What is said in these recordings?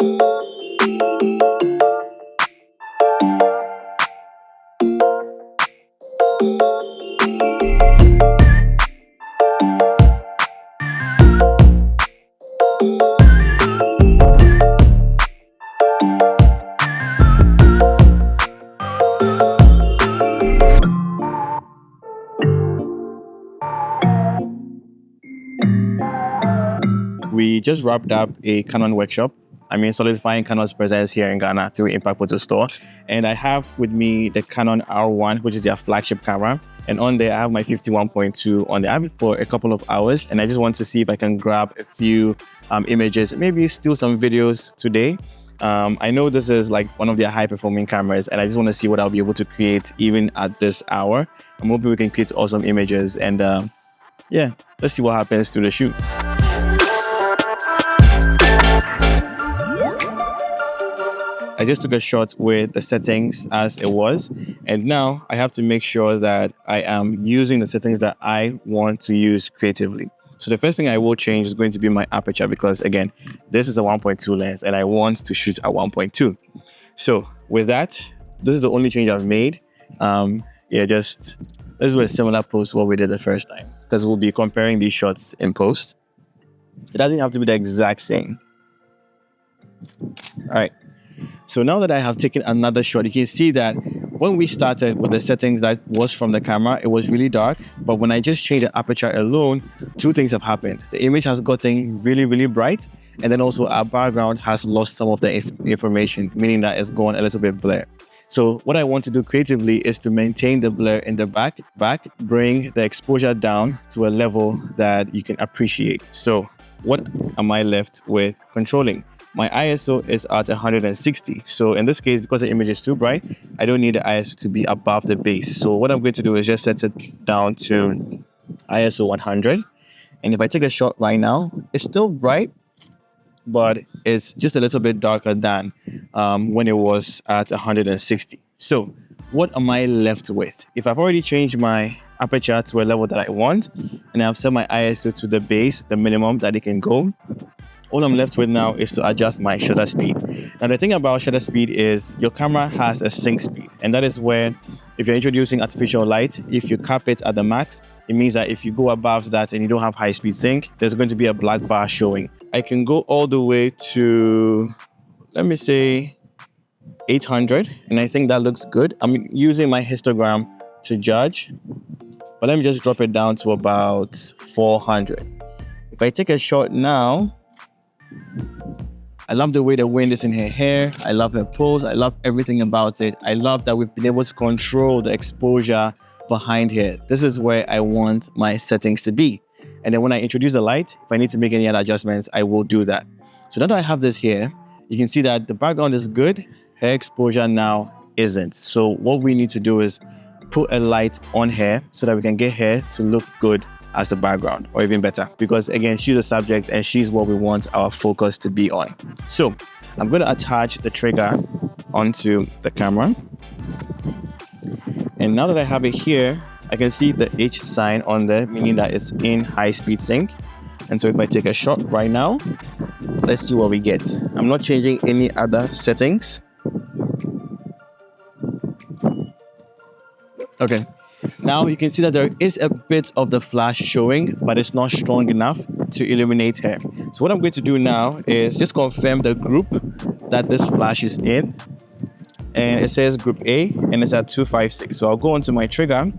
We just wrapped up a Canon workshop. Solidifying Canon's presence here in Ghana through Impact Photo Store. And I have with me the Canon R1, which is their flagship camera. And on there, I have my 51.2 on there. I have it for a couple of hours, and I just want to see if I can grab a few images, maybe steal some videos today. I know this is like one of their high-performing cameras, and I just want to see what I'll be able to create even at this hour. I'm hoping we can create awesome images, and yeah, let's see what happens to the shoot. I just took a shot with the settings as it was, and now I have to make sure that I am using the settings that I want to use creatively. So the first thing I will change is going to be my aperture, because again, this is a 1.2 lens and I want to shoot at 1.2. So with that, this is the only change I've made. Let's do a similar post what we did the first time, because we'll be comparing these shots in post. It doesn't have to be the exact same. All right. So now that I have taken another shot, you can see that when we started with the settings that was from the camera, it was really dark. But when I just changed the aperture alone, two things have happened. The image has gotten really, really bright. And then also our background has lost some of the information, meaning that it's gone a little bit blurred. So what I want to do creatively is to maintain the blur in the back, bring the exposure down to a level that you can appreciate. So what am I left with controlling? My ISO is at 160. So in this case, because the image is too bright, I don't need the ISO to be above the base. So what I'm going to do is just set it down to ISO 100. And if I take a shot right now, it's still bright, but it's just a little bit darker than when it was at 160. So what am I left with? If I've already changed my aperture to a level that I want, and I've set my ISO to the base, the minimum that it can go, all I'm left with now is to adjust my shutter speed. Now, the thing about shutter speed is your camera has a sync speed. And that is where, if you're introducing artificial light, if you cap it at the max, it means that if you go above that and you don't have high speed sync, there's going to be a black bar showing. I can go all the way to, let me say, 800. And I think that looks good. I'm using my histogram to judge, but let me just drop it down to about 400. If I take a shot now, I love the way the wind is in her hair. I love her pose. I love everything about it. I love that we've been able to control the exposure behind her. This is where I want my settings to be. And then when I introduce the light, if I need to make any other adjustments, I will do that. So now that I have this here, you can see that the background is good. Her exposure now isn't. So what we need to do is put a light on her so that we can get her to look good as the background, or even better, because again, she's a subject and she's what we want our focus to be on. So I'm going to attach the trigger onto the camera. And now that I have it here, I can see the H sign on there, meaning that it's in high speed sync. And so if I take a shot right now, let's see what we get. I'm not changing any other settings. Okay. Now you can see that there is a bit of the flash showing, but it's not strong enough to illuminate her. So what I'm going to do now is just confirm the group that this flash is in. And it says group A and it's at 256. So I'll go onto my trigger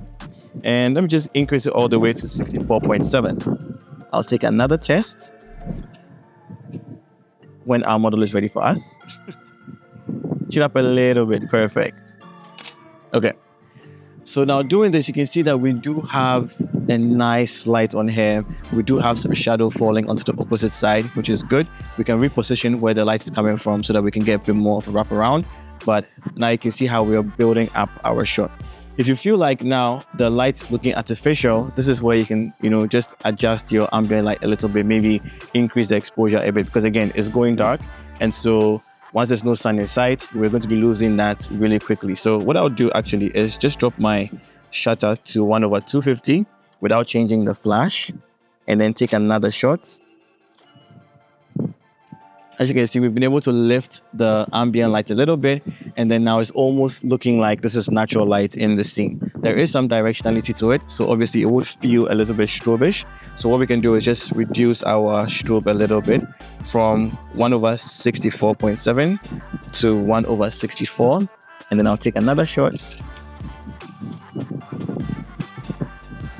and let me just increase it all the way to 64.7. I'll take another test when our model is ready for us. Chin up a little bit, perfect. Okay. So now doing this, you can see that we do have a nice light on here. We do have some shadow falling onto the opposite side, which is good. We can reposition where the light is coming from so that we can get a bit more of a wraparound. But now you can see how we are building up our shot. If you feel like now the light is looking artificial, this is where you can, just adjust your ambient light a little bit, maybe increase the exposure a bit, because again, it's going dark. And so once there's no sun in sight, we're going to be losing that really quickly. So what I'll do actually is just drop my shutter to 1/250 without changing the flash, and then take another shot. As you can see, we've been able to lift the ambient light a little bit, and then now it's almost looking like this is natural light in the scene. There is some directionality to it, so obviously it would feel a little bit strobish. So what we can do is just reduce our strobe a little bit from 1/64.7 to 1/64, and then I'll take another shot.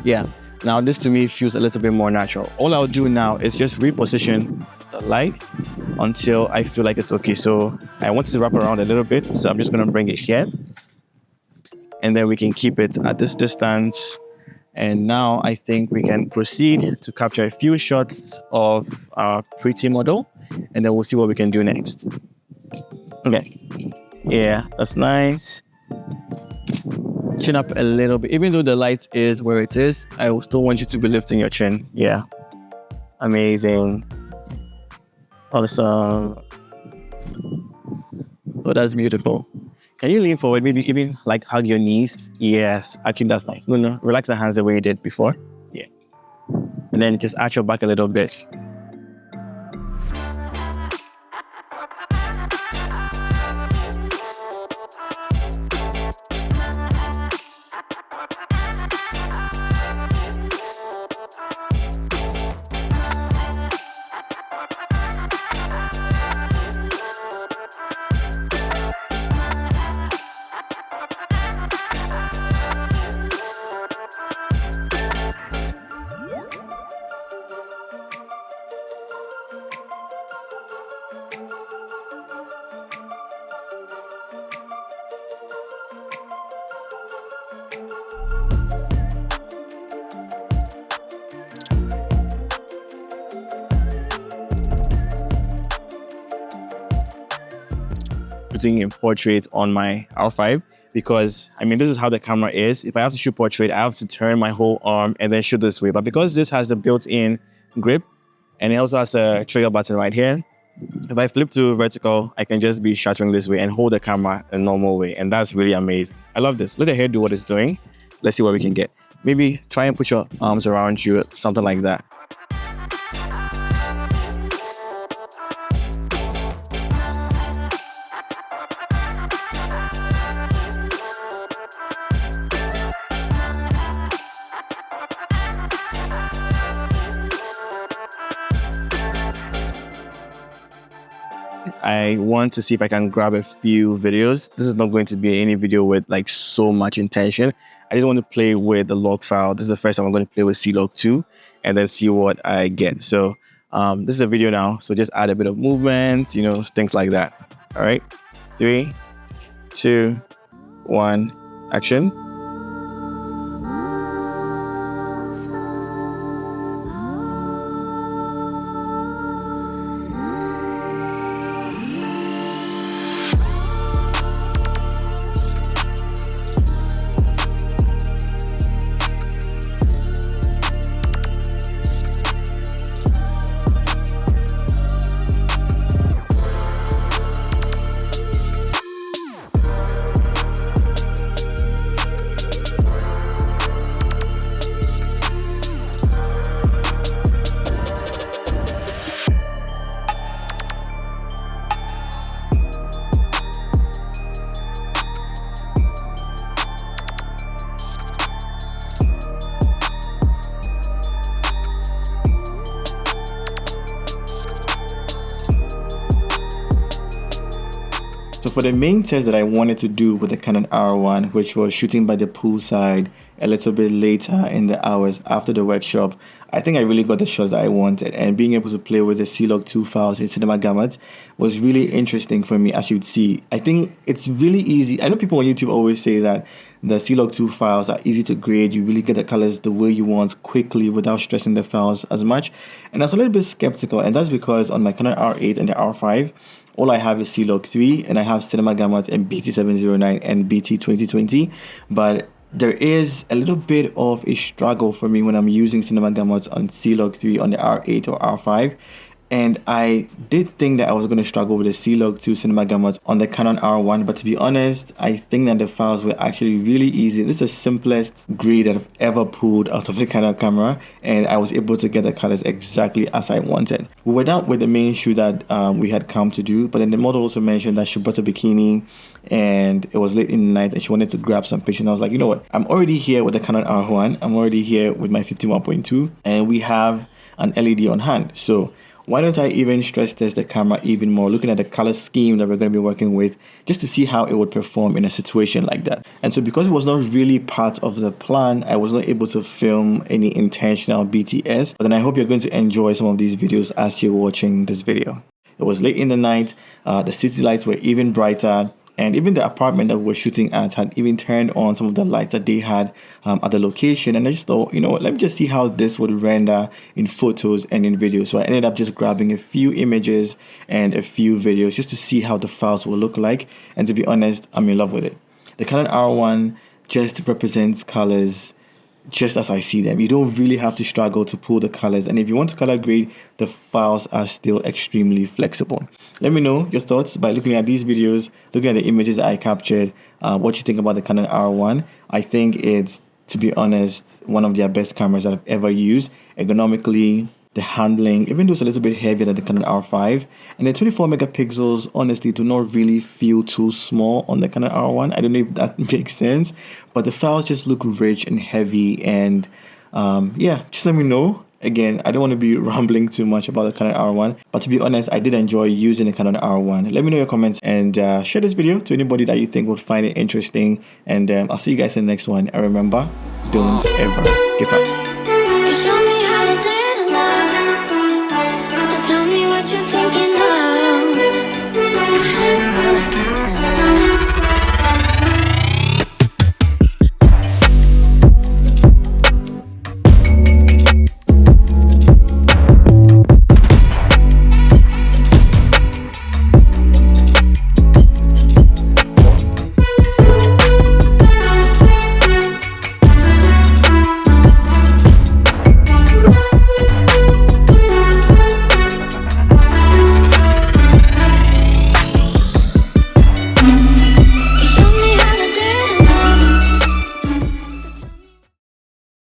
Yeah, now this to me feels a little bit more natural. All I'll do now is just reposition the light until I feel like it's okay. So I want it to wrap around a little bit, so I'm just going to bring it here, and then we can keep it at this distance. And now I think we can proceed to capture a few shots of our pretty model, and then we'll see what we can do next. Okay, yeah, that's nice. Chin up a little bit. Even though the light is where it is, I will still want you to be lifting your chin. Yeah, amazing. Awesome. Oh, that's beautiful. Can you lean forward? Maybe even like hug your knees. Yes, actually that's nice. No, relax the hands the way you did before. Yeah. And then just arch your back a little bit. Putting in portrait on my R5 because I mean this is how the camera is. If I have to shoot portrait, I have to turn my whole arm and then shoot this way. But because this has the built-in grip and it also has a trigger button right here, if I flip to vertical, I can just be shuttering this way and hold the camera a normal way, and that's really amazing. I love this. Let the hair do what it's doing. Let's see what we can get. Maybe try and put your arms around you, something like that. I want to see if I can grab a few videos. This is not going to be any video with like so much intention. I just want to play with the log file. This is the first time I'm going to play with C-Log 2 and then see what I get. So this is a video now. So just add a bit of movement, you know, things like that. All right. 3, 2, 1, action. So for the main test that I wanted to do with the Canon R1, which was shooting by the poolside a little bit later in the hours after the workshop, I think I really got the shots that I wanted, and being able to play with the C-Log 2 files in Cinema Gamut was really interesting for me, as you'd see. I think it's really easy. I know people on YouTube always say that the C-Log 2 files are easy to grade. You really get the colors the way you want quickly without stressing the files as much. And I was a little bit skeptical, and that's because on my Canon R8 and the R5, all I have is C-Log 3, and I have Cinema Gamut and BT709 and BT2020, but there is a little bit of a struggle for me when I'm using Cinema Gamut on C-Log 3 on the R8 or R5. And I did think that I was going to struggle with the C-Log2 cinema gamut on the Canon R1, but to be honest, I think that the files were actually really easy. This is the simplest grade that I've ever pulled out of the Canon camera, and I was able to get the colors exactly as I wanted. We were done with the main shoot that we had come to do, but then the model also mentioned that she brought a bikini and it was late in the night and she wanted to grab some pictures. And I was like, you know what, I'm already here with the Canon R1, I'm already here with my 50mm 1.2, and we have an LED on hand. So why don't I even stress test the camera even more, looking at the color scheme that we're going to be working with, just to see how it would perform in a situation like that. And so because it was not really part of the plan, I was not able to film any intentional BTS. But then I hope you're going to enjoy some of these videos as you're watching this video. It was late in the night, the city lights were even brighter, and even the apartment that we were shooting at had even turned on some of the lights that they had at the location. And I just thought, you know, let me just see how this would render in photos and in videos. So I ended up just grabbing a few images and a few videos just to see how the files will look like. And to be honest, I'm in love with it. The Canon R1 just represents colors just as I see them. You don't really have to struggle to pull the colors, and if you want to color grade, the files are still extremely flexible. Let me know your thoughts by looking at these videos, looking at the images I captured, what you think about the Canon R1. I think it's, to be honest, one of their best cameras that I've ever used. Ergonomically, the handling, even though it's a little bit heavier than the Canon R5, and the 24 megapixels honestly do not really feel too small on the Canon R1. I don't know if that makes sense, but the files just look rich and heavy. And yeah, just let me know. Again, I don't want to be rambling too much about the Canon R1, but to be honest, I did enjoy using the Canon R1. Let me know your comments and share this video to anybody that you think would find it interesting. And I'll see you guys in the next one. And remember, don't ever give up.